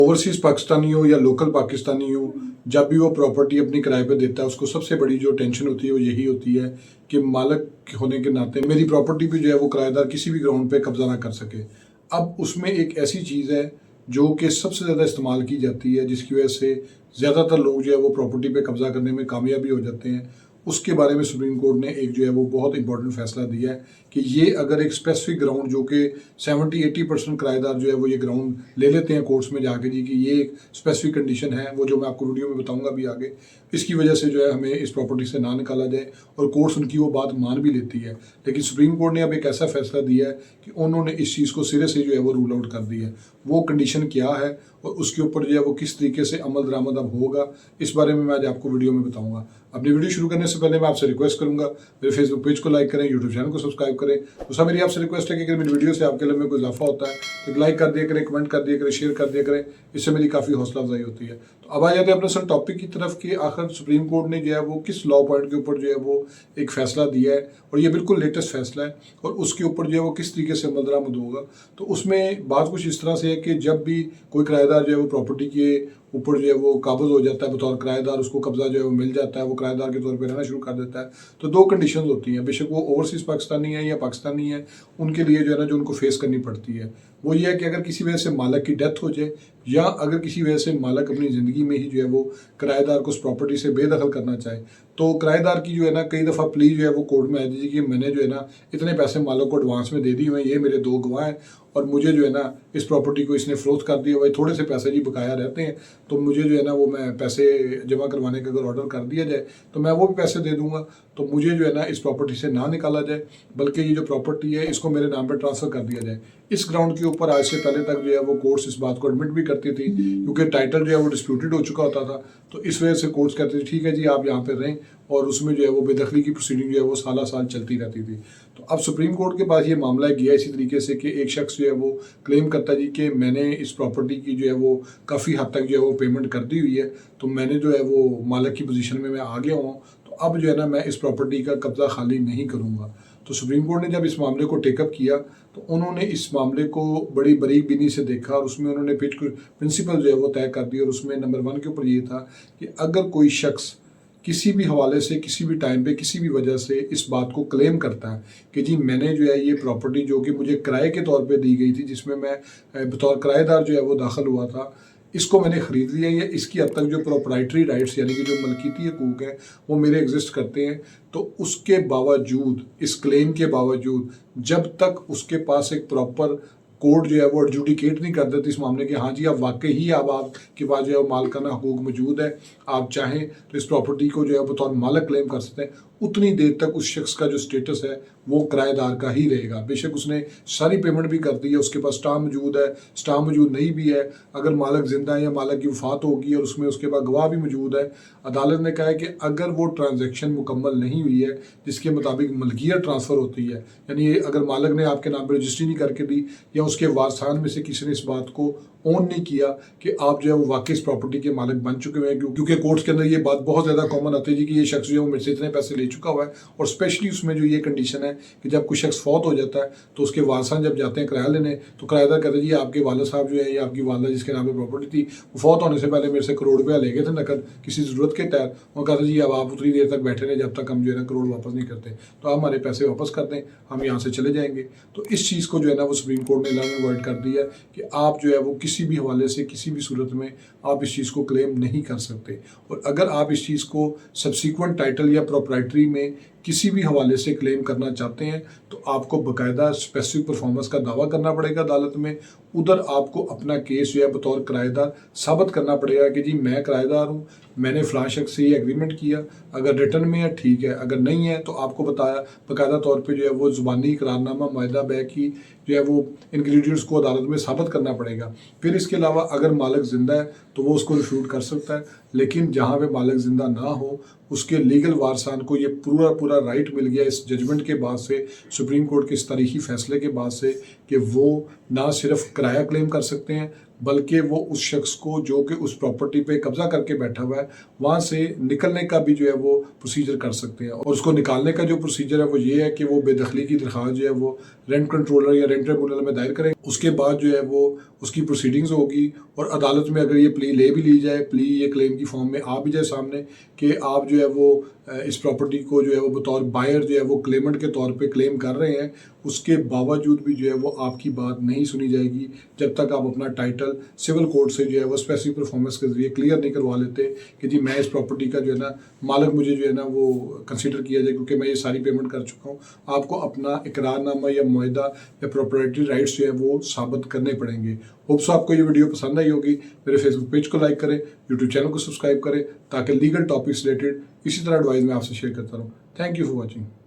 Overseas Pakistani हो या local Pakistani हो, जब भी वो प्रॉपर्टी अपनी किराए पे देता है, उसको सबसे बड़ी जो टेंशन होती है वो यही होती है कि मालिक होने के नाते मेरी प्रॉपर्टी पे जो है वो किराएदार किसी भी ग्राउंड पे कब्जा ना कर सके। अब उसमें एक ऐसी चीज़ है जो कि सबसे ज़्यादा इस्तेमाल की जाती है, जिसकी वजह से ज़्यादातर लोग जो है वो प्रॉपर्टी पे कब्जा करने में कामयाबी हो जाते हैं। उसके बारे में सुप्रीम कोर्ट ने एक जो है वो बहुत इंपॉर्टेंट फैसला दिया है कि ये अगर एक स्पेसिफिक ग्राउंड जो कि 70-80% किराएदार जो है वो ये ग्राउंड ले लेते हैं कोर्ट्स में जाके जी कि ये एक स्पेसिफिक कंडीशन है, वो जो मैं आपको वीडियो में बताऊंगा भी आगे, इसकी वजह से जो है हमें इस प्रॉपर्टी से ना निकाला जाए, और कोर्ट्स उनकी वो बात मान भी लेती है। लेकिन सुप्रीम कोर्ट ने अब एक ऐसा फैसला दिया है कि उन्होंने इस चीज़ को सिरे से जो है वो रूल आउट कर दिया है। वो कंडीशन क्या है और उसके ऊपर जो है वो किस तरीके से अमल दरामद अब होगा, इस बारे में मैं आज आपको वीडियो में बताऊंगा। अपनी वीडियो शुरू करने से पहले मैं आपसे रिक्वेस्ट करूंगा, मेरे फेसबुक पेज को लाइक करें, यूट्यूब चैनल को सब्सक्राइब करें। दूसरा मेरी आपसे रिक्वेस्ट है कि अगर मेरी वीडियो से आपके लिए में कोई इजाफा होता है तो एक लाइक कर दिया करें, कमेंट कर दिया करें, शेयर कर दिया करें, इससे मेरी काफ़ी हौसला अफजाई होती है। तो अब आ जाते हैं अपने असल टॉपिक की तरफ कि आखिर सुप्रीम कोर्ट ने जो है वो किस लॉ पॉइंट के ऊपर जो है वो एक फ़ैसला दिया है, और ये बिल्कुल लेटेस्ट फैसला है, और उसके ऊपर जो है वो किस तरीके से अमल दरामद होगा। तो उसमें बात कुछ इस तरह से है कि जब भी कोई किराएदार जो है वो प्रॉपर्टी के ऊपर जो है वो काबज़ हो जाता है बतौर किराएदार, उसको कब्जा जो है वो मिल जाता है, वो किराएदार के तौर पे रहना शुरू कर देता है, तो दो कंडीशंस होती हैं। बेशक वो ओवरसीज़ पाकिस्तानी है या पाकिस्तानी है, उनके लिए जो है ना जो उनको फेस करनी पड़ती है वो ये है कि अगर किसी वजह से मालिक की डेथ हो जाए, या अगर किसी वजह से मालिक अपनी ज़िंदगी में ही जो है वो किराएदार को उस प्रॉपर्टी से बेदखल करना चाहे, तो किराएदार की जो है ना कई दफ़ा प्लीज जो है वो कोर्ट में आ जाती है कि मैंने जो है ना इतने पैसे मालिक को एडवांस में दे दी हुए, ये मेरे दो गवाह हैं, और मुझे जो है ना इस प्रॉपर्टी को इसने फरोख्त कर दिया, भाई थोड़े से पैसे जी बकाया रहते हैं, तो मुझे जो है ना वो मैं पैसे जमा करवाने का अगर ऑर्डर कर दिया जाए तो मैं वो भी पैसे दे दूंगा, तो मुझे जो है ना इस प्रॉपर्टी से ना निकाला जाए, बल्कि ये जो प्रॉपर्टी है इसको मेरे नाम पर ट्रांसफ़र कर दिया जाए। इस ग्राउंड के ऊपर आज से पहले तक जो है वो कोर्ट्स इस बात को एडमिट भी करती थी, क्योंकि टाइटल जो है वो डिस्प्यूटेड हो चुका होता था, तो इस वजह से कोर्ट्स कहते थे ठीक है जी आप यहाँ पर रहें, और उसमें जो है वो बेदखली की प्रोसीडिंग जो है वो साल साल चलती रहती थी। तो अब सुप्रीम कोर्ट के पास ये मामला गया इसी तरीके से कि एक शख्स जो है वो क्लेम करता जी कि मैंने इस प्रॉपर्टी की जो है वो काफ़ी हद तक जो है वो पेमेंट कर दी हुई है, तो मैंने जो है वो मालिक की पोजीशन में मैं आ गया हूँ, तो अब जो है ना मैं इस प्रॉपर्टी का कब्ज़ा खाली नहीं करूँगा। तो सुप्रीम कोर्ट ने जब इस मामले को टेकअप किया तो उन्होंने इस मामले को बड़ी बारीक बीनी से देखा, और उसमें उन्होंने प्रिंसिपल जो है वो तय कर दिया, और उसमें नंबर 1 के ऊपर ये था कि अगर कोई शख्स किसी भी हवाले से किसी भी टाइम पे किसी भी वजह से इस बात को क्लेम करता है कि जी मैंने जो है ये प्रॉपर्टी जो कि मुझे किराए के तौर पे दी गई थी, जिसमें मैं बतौर किराएदार जो है वो दाखिल हुआ था, इसको मैंने ख़रीद लिया, या इसकी हद तक जो प्रोप्राइटरी राइट्स यानी कि जो मलकीती हकूक़ हैं वो मेरे एग्जिस्ट करते हैं, तो उसके बावजूद, इस क्लेम के बावजूद, जब तक उसके पास एक प्रॉपर कोर्ट जो है वो एडजुडिकेट नहीं कर देती इस मामले के, हाँ जी अब वाकई ही अब आपके पास जो है मालिकाना हकूक़ मौजूद है, आप चाहें तो इस प्रॉपर्टी को जो है बतौर मालिक क्लेम कर सकते हैं, उतनी देर तक उस शख्स का जो स्टेटस है वो किराएदार का ही रहेगा। बेशक उसने सारी पेमेंट भी कर दी है, उसके पास स्टाम्प मौजूद है, स्टाम्प मौजूद नहीं भी है, अगर मालिक ज़िंदा है या मालिक की वफ़ात होगी और उसमें उसके बाद गवाह भी मौजूद है, अदालत ने कहा है कि अगर वो ट्रांजैक्शन मुकम्मल नहीं हुई है जिसके मुताबिक मलकियत ट्रांसफ़र होती है, यानी अगर मालिक ने आपके नाम पर रजिस्ट्री नहीं करके दी, या उसके वारसान में से किसी ने इस बात को ऑन नहीं किया कि आप जो है वो वाकई इस प्रॉपर्टी के मालिक बन चुके हैं, क्योंकि कोर्ट्स के अंदर ये बात बहुत ज़्यादा कॉमन आती है जी कि ये शख्स जो है वो मेरे से इतने पैसे ले चुका हुआ है, और स्पेशली उसमें जो ये कंडीशन है कि जब कोई शख्स फौत हो जाता है तो उसके वारसान जब जाते हैं किराया लेने, तो किराएदार कहते हैं जी आपके वालिद साहब जो है या आपकी वालदा जिसके नाम पर प्रॉपर्टी थी वो फौत होने से पहले मेरे से करोड़ रुपया ले गए थे नकद किसी ज़रूरत के तहत, वो कहते जी अब आप उतनी देर तक बैठे रहे जब तक हम जो है ना करोड़ वापस नहीं करते, तो आप हमारे पैसे वापस कर दें, हम यहाँ से चले जाएंगे। तो इस चीज़ को जो है ना वो सुप्रीम कोर्ट ने लर्न अवॉइड कर दिया कि आप जो है वो किसी भी हवाले से किसी भी सूरत में आप इस चीज़ को क्लेम नहीं कर सकते, और अगर आप इस चीज़ को सब्सिक्वेंट टाइटल या प्रोप्राइटरी में किसी भी हवाले से क्लेम करना चाहते हैं तो आपको बाकायदा स्पेसिफिक परफॉर्मेंस का दावा करना पड़ेगा अदालत में। उधर आपको अपना केस जो है बतौर किराएदार साबित करना पड़ेगा कि जी मैं किराएदार हूँ, मैंने फ़लाँ शख्स से ये एग्रीमेंट किया, अगर रिटर्न में है ठीक है, अगर नहीं है तो आपको बताया बाकायदा तौर पे जो है वो ज़ुबानी इकरारनामा मायदा बै की जो है वो इंग्रेडिएंट्स को अदालत में साबित करना पड़ेगा। फिर इसके अलावा अगर मालिक ज़िंदा है तो वो उसको रिफ्यूट कर सकता है, लेकिन जहाँ पे मालिक ज़िंदा ना हो उसके लीगल वारसान को ये पूरा राइट मिल गया इस जजमेंट के बाद से, सुप्रीम कोर्ट के इस तारीखी फैसले के बाद से, कि वो ना सिर्फ किराया क्लेम कर सकते हैं बल्कि वो उस शख्स को जो कि उस प्रॉपर्टी पे कब्जा करके बैठा हुआ है वहाँ से निकलने का भी जो है वो प्रोसीजर कर सकते हैं। और उसको निकालने का जो प्रोसीजर है वो ये है कि वो बेदखली की दरख्वास्त जो है वो रेंट कंट्रोलर या रेंट ट्रिब्यूनल में दायर करें। उसके बाद जो है वो उसकी प्रोसीडिंग्स होगी और अदालत में अगर ये प्ली ले भी ली जाए, प्ली ये क्लेम की फॉर्म में आ भी जाए सामने कि आप जो है वो इस प्रॉपर्टी को जो है वो बतौर बायर जो है वो क्लेमेंट के तौर पे क्लेम कर रहे हैं, उसके बावजूद भी जो है वो आपकी बात नहीं सुनी जाएगी जब तक आप अपना टाइटल सिविल कोर्ट से जो है वो स्पेसिफिक परफॉर्मेंस के जरिए क्लियर नहीं करवा लेते कि जी मैं इस प्रॉपर्टी का जो है ना मालिक मुझे जो है ना वो कंसिडर किया जाए क्योंकि मैं ये सारी पेमेंट कर चुका हूँ। आपको अपना इकरारनामा या मुआहदा या प्रॉपर्टी राइट्स जो है वो साबित करने पड़ेंगे। होप्स आपको ये वीडियो पसंद आई होगी। मेरे फेसबुक पेज को लाइक करें, यूट्यूब चैनल को सब्सक्राइब करें ताकि लीगल टॉपिक्स रिलेटेड इसी तरह एडवाइस मैं आपसे शेयर करता रहूँ। Thank you for watching.